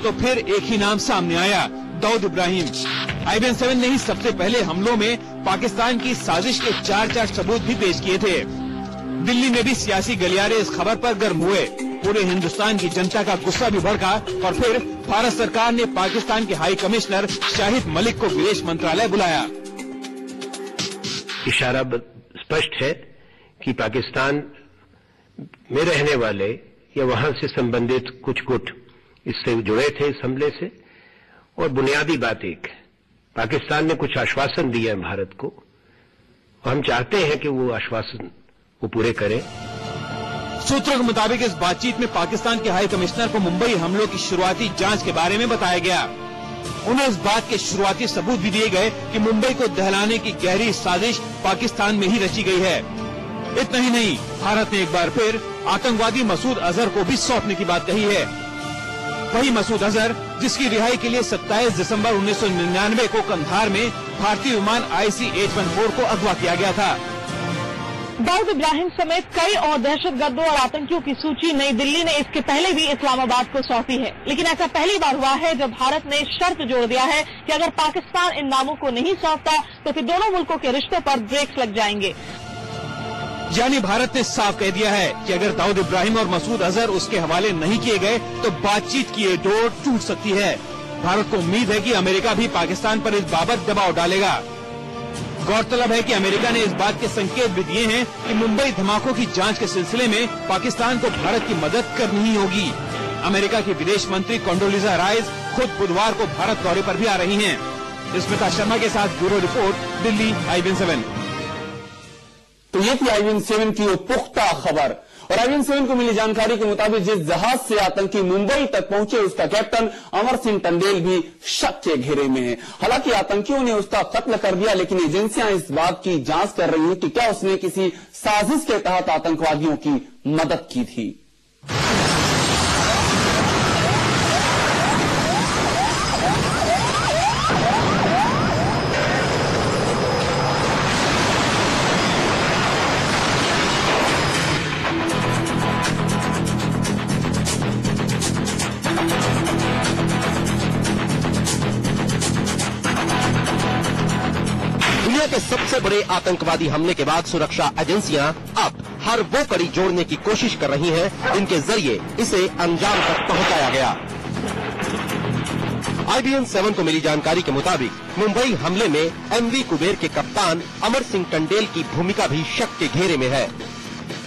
तो फिर एक ही नाम सामने आया, दाऊद इब्राहिम। IBN-7 ने ही सबसे पहले हमलों में पाकिस्तान की साजिश के 4 सबूत भी पेश किए थे। दिल्ली में भी सियासी गलियारे इस खबर पर गर्म हुए। पूरे हिंदुस्तान की जनता का गुस्सा भी भड़का और फिर भारत सरकार ने पाकिस्तान के हाई कमिश्नर शाहिद मलिक को विदेश मंत्रालय बुलाया। इशारा स्पष्ट है कि पाकिस्तान में रहने वाले या वहां से संबंधित कुछ गुट इससे जुड़े थे इस हमले से। और बुनियादी बात एक है, पाकिस्तान ने कुछ आश्वासन दिए हैं भारत को, और हम चाहते हैं कि वो आश्वासन वो पूरे करें। सूत्रों के मुताबिक इस बातचीत में पाकिस्तान के हाई कमिश्नर को मुंबई हमलों की शुरुआती जांच के बारे में बताया गया। उन्हें इस बात के शुरुआती सबूत भी दिए गए कि मुंबई को दहलाने की गहरी साजिश पाकिस्तान में ही रची गई है। इतना ही नहीं, भारत ने एक बार फिर आतंकवादी मसूद अजहर को भी सौंपने की बात कही है। वही मसूद अजहर जिसकी रिहाई के लिए 27 दिसंबर 1999 को कंधार में भारतीय विमान IC-814 को अगवा किया गया था। दाऊद इब्राहिम समेत कई और दहशतगर्दों और आतंकियों की सूची नई दिल्ली ने इसके पहले भी इस्लामाबाद को सौंपी है, लेकिन ऐसा पहली बार हुआ है जब भारत ने शर्त जोड़ दिया है कि अगर पाकिस्तान इन नामों को नहीं सौंपता तो फिर दोनों मुल्कों के रिश्तों पर ब्रेक्स लग जाएंगे। यानी भारत ने साफ कह दिया है कि अगर दाऊद इब्राहिम और मसूद अजहर उसके हवाले नहीं किए गए तो बातचीत की ये डोर टूट सकती है। भारत को उम्मीद है कि अमेरिका भी पाकिस्तान पर इस बाबत दबाव डालेगा। गौरतलब है कि अमेरिका ने इस बात के संकेत भी दिए हैं कि मुंबई धमाकों की जांच के सिलसिले में पाकिस्तान को भारत की मदद करनी ही होगी। अमेरिका की विदेश मंत्री कोंडोलीजा राइस खुद बुधवार को भारत दौरे पर भी आ रही हैं। स्मिता शर्मा के साथ ब्यूरो रिपोर्ट, दिल्ली, IBN-7। तो ये थी IBN-7 की वो पुख्ता खबर। और IBN-7 को मिली जानकारी के मुताबिक जिस जहाज से आतंकी मुंबई तक पहुंचे उसका कैप्टन अमर सिंह टंडेल भी शक के घेरे में है। हालांकि आतंकियों ने उसका कत्ल कर दिया, लेकिन एजेंसियां इस बात की जांच कर रही हैं कि क्या उसने किसी साजिश के तहत आतंकवादियों की मदद की थी। दुनिया के सबसे बड़े आतंकवादी हमले के बाद सुरक्षा एजेंसियां अब हर वो कड़ी जोड़ने की कोशिश कर रही हैं जिनके जरिए इसे अंजाम तक पहुंचाया गया। IBN-7 को मिली जानकारी के मुताबिक मुंबई हमले में MV कुबेर के कप्तान अमर सिंह टंडेल की भूमिका भी शक के घेरे में है।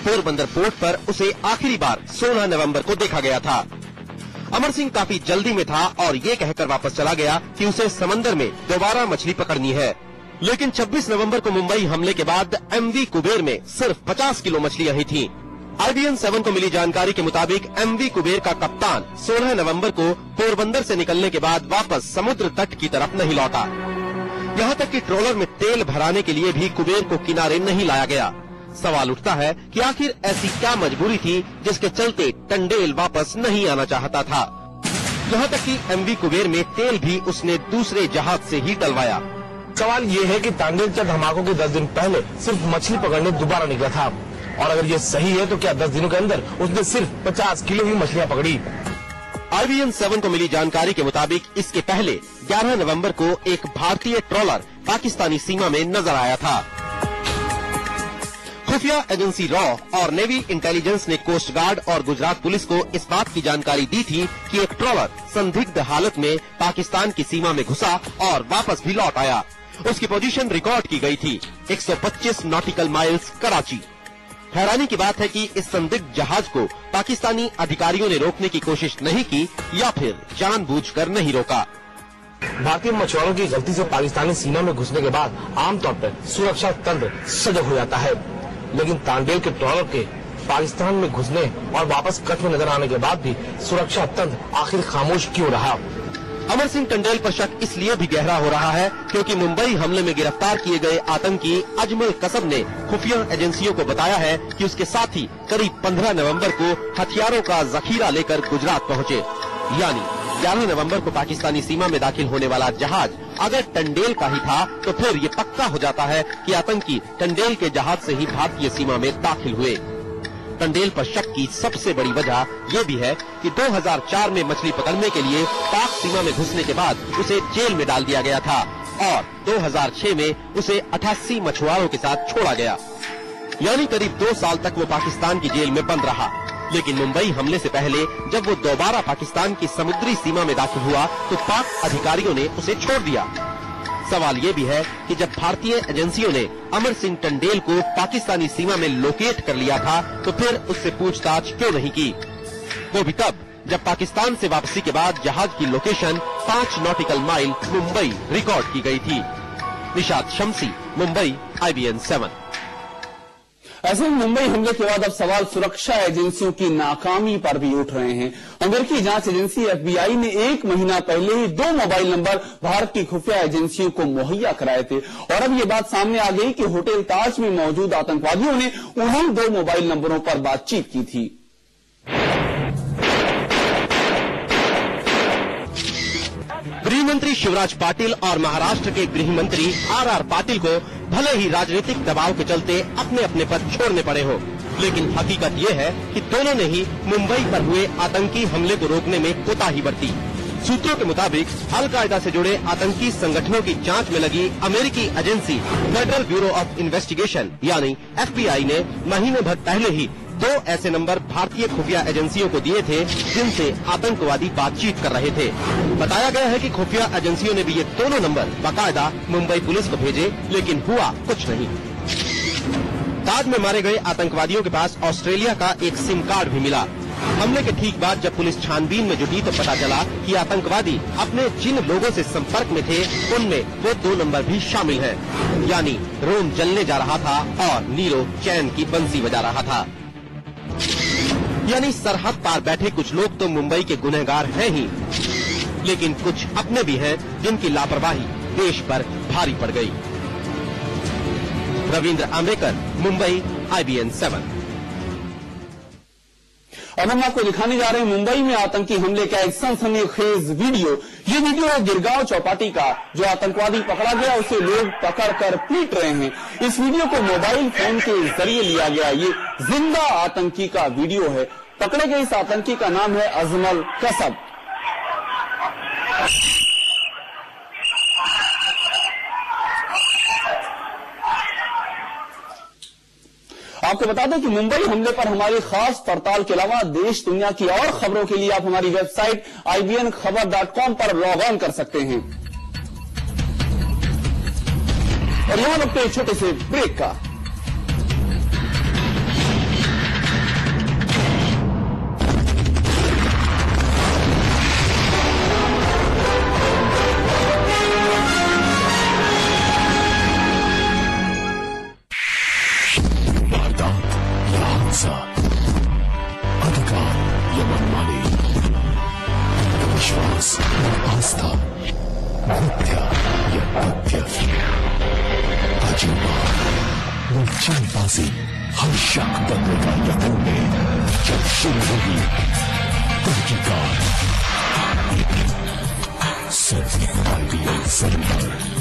पोरबंदर पोर्ट पर उसे आखिरी बार 16 नवंबर को देखा गया था। अमर सिंह काफी जल्दी में था और ये कहकर वापस चला गया कि उसे समंदर में दोबारा मछली पकड़नी है। लेकिन 26 नवंबर को मुंबई हमले के बाद MV कुबेर में सिर्फ 50 किलो मछलियां ही थीं। IBN-7 को मिली जानकारी के मुताबिक MV कुबेर का कप्तान 16 नवंबर को पोरबंदर से निकलने के बाद वापस समुद्र तट की तरफ नहीं लौटा। यहाँ तक कि ट्रोलर में तेल भराने के लिए भी कुबेर को किनारे नहीं लाया गया। सवाल उठता है कि आखिर ऐसी क्या मजबूरी थी जिसके चलते टंडेल वापस नहीं आना चाहता था। यहाँ तक कि MV कुबेर में तेल भी उसने दूसरे जहाज से ही डलवाया। सवाल ये है कि टंडेल धमाकों के 10 दिन पहले सिर्फ मछली पकड़ने दोबारा निकला था, और अगर ये सही है तो क्या 10 दिनों के अंदर उसने सिर्फ 50 किलो ही मछलियां पकड़ी। IBN-7 को मिली जानकारी के मुताबिक इसके पहले 11 नवंबर को एक भारतीय ट्रॉलर पाकिस्तानी सीमा में नजर आया था। खुफिया एजेंसी रॉ और नेवी इंटेलिजेंस ने कोस्ट गार्ड और गुजरात पुलिस को इस बात की जानकारी दी थी कि एक ट्रॉलर संदिग्ध हालत में पाकिस्तान की सीमा में घुसा और वापस भी लौट आया। उसकी पोजीशन रिकॉर्ड की गई थी 125 नॉटिकल माइल्स कराची। हैरानी की बात है कि इस संदिग्ध जहाज को पाकिस्तानी अधिकारियों ने रोकने की कोशिश नहीं की या फिर जानबूझकर नहीं रोका। भारतीय मछुआरों की गलती से पाकिस्तानी सीमा में घुसने के बाद आमतौर पर सुरक्षा तंत्र सजग हो जाता है, लेकिन टंडेल के ट्रॉलर के पाकिस्तान में घुसने और वापस कट में नजर आने के बाद भी सुरक्षा तंत्र आखिर खामोश क्यों रहा। अमर सिंह टंडेल पर शक इसलिए भी गहरा हो रहा है क्योंकि मुंबई हमले में गिरफ्तार किए गए आतंकी अजमल कसब ने खुफिया एजेंसियों को बताया है कि उसके साथी करीब 15 नवंबर को हथियारों का जखीरा लेकर गुजरात पहुंचे। यानी 11 नवंबर को पाकिस्तानी सीमा में दाखिल होने वाला जहाज अगर टंडेल का ही था तो फिर ये पक्का हो जाता है कि आतंकी टंडेल के जहाज से ही भारतीय सीमा में दाखिल हुए। टंडेल पर शक की सबसे बड़ी वजह ये भी है कि 2004 में मछली पकड़ने के लिए पाक सीमा में घुसने के बाद उसे जेल में डाल दिया गया था और 2006 में उसे 88 मछुआरों के साथ छोड़ा गया, यानी करीब 2 साल तक वो पाकिस्तान की जेल में बंद रहा। लेकिन मुंबई हमले से पहले जब वो दोबारा पाकिस्तान की समुद्री सीमा में दाखिल हुआ तो पाक अधिकारियों ने उसे छोड़ दिया। सवाल ये भी है कि जब भारतीय एजेंसियों ने अमर सिंह टंडेल को पाकिस्तानी सीमा में लोकेट कर लिया था तो फिर उससे पूछताछ क्यों नहीं की, वो भी तब जब पाकिस्तान से वापसी के बाद जहाज की location 5 nautical mile Mumbai record की गई थी। निशात शमसी, मुंबई, IBN 7। ऐसे में मुंबई हमले के बाद अब सवाल सुरक्षा एजेंसियों की नाकामी पर भी उठ रहे हैं। अमेरिकी जांच एजेंसी FBI ने 1 महीना पहले ही 2 मोबाइल नंबर भारत की खुफिया एजेंसियों को मुहैया कराए थे और अब ये बात सामने आ गई कि होटल ताज में मौजूद आतंकवादियों ने उन्हीं 2 मोबाइल नंबरों पर बातचीत की थी। गृह मंत्री शिवराज पाटिल और महाराष्ट्र के गृह मंत्री RR पाटिल को भले ही राजनीतिक दबाव के चलते अपने अपने पद छोड़ने पड़े हो, लेकिन हकीकत ये है कि दोनों ने ही मुंबई पर हुए आतंकी हमले को रोकने में कोताही बरती। सूत्रों के मुताबिक अल-कायदा से जुड़े आतंकी संगठनों की जांच में लगी अमेरिकी agency federal bureau of investigation यानी FBI ने महीने भर पहले ही 2 ऐसे नंबर भारतीय खुफिया एजेंसियों को दिए थे जिनसे आतंकवादी बातचीत कर रहे थे। बताया गया है कि खुफिया एजेंसियों ने भी ये दोनों नंबर बाकायदा मुंबई पुलिस को भेजे, लेकिन हुआ कुछ नहीं। ताज में मारे गए आतंकवादियों के पास ऑस्ट्रेलिया का एक सिम कार्ड भी मिला। हमले के ठीक बाद जब पुलिस छानबीन में जुटी तो पता चला कि आतंकवादी अपने जिन लोगों से संपर्क में थे उनमें वो 2 नंबर भी शामिल हैं, यानी रोम जलने जा रहा था और नीरो चैन की बंसी बजा रहा था। यानी सरहद पार बैठे कुछ लोग तो मुंबई के गुनहगार हैं ही, लेकिन कुछ अपने भी हैं जिनकी लापरवाही देश पर भारी पड़ गई। रविंद्र आम्बेकर, मुंबई, IBN 7। अब हम आपको दिखाने जा रहे हैं मुंबई में आतंकी हमले का एक सनसनीखेज वीडियो। ये वीडियो है गिरगांव चौपाटी का। जो आतंकवादी पकड़ा गया उसे लोग पकड़कर पीट रहे हैं। इस वीडियो को मोबाइल फोन के जरिए लिया गया। ये जिंदा आतंकी का वीडियो है। पकड़े गए इस आतंकी का नाम है अजमल कसब। आपको बता दें कि मुंबई हमले पर हमारी खास पड़ताल के अलावा देश दुनिया की और खबरों के लिए आप हमारी वेबसाइट IBNखबर.com पर लॉग ऑन कर सकते हैं। और यहां वक्त एक छोटे से ब्रेक का। आस्था, मिथ्या या तथ्य, अजूबा वो चिंतासी हर शक बदलेगा यकीन में जब शुरू होगी तहकीकात। सिर्फ IBN 7 पर।